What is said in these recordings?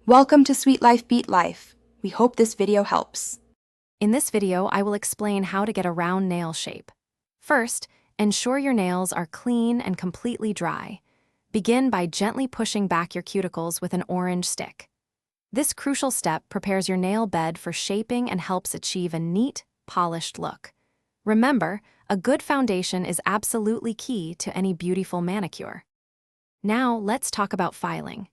Welcome to Sweet Life Beat Life. We hope this video helps. In this video, I will explain how to get a round nail shape. First, ensure your nails are clean and completely dry. Begin by gently pushing back your cuticles with an orange stick. This crucial step prepares your nail bed for shaping and helps achieve a neat, polished look. Remember, a good foundation is absolutely key to any beautiful manicure. Now, let's talk about filing.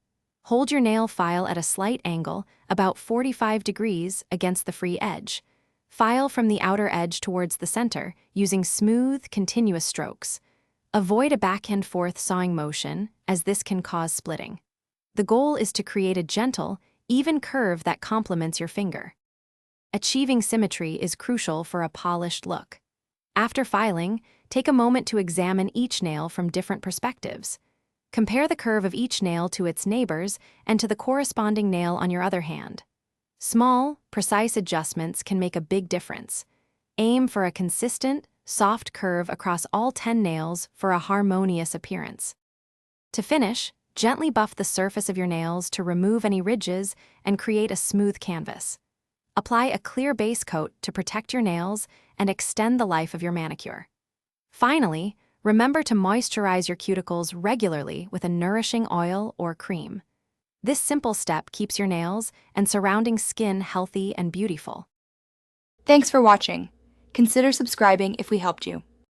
Hold your nail file at a slight angle, about 45 degrees, against the free edge. File from the outer edge towards the center, using smooth, continuous strokes. Avoid a back-and-forth sawing motion, as this can cause splitting. The goal is to create a gentle, even curve that complements your finger. Achieving symmetry is crucial for a polished look. After filing, take a moment to examine each nail from different perspectives. Compare the curve of each nail to its neighbors and to the corresponding nail on your other hand. Small, precise adjustments can make a big difference. Aim for a consistent, soft curve across all 10 nails for a harmonious appearance. To finish, gently buff the surface of your nails to remove any ridges and create a smooth canvas. Apply a clear base coat to protect your nails and extend the life of your manicure. Finally, remember to moisturize your cuticles regularly with a nourishing oil or cream. This simple step keeps your nails and surrounding skin healthy and beautiful. Thanks for watching. Consider subscribing if we helped you.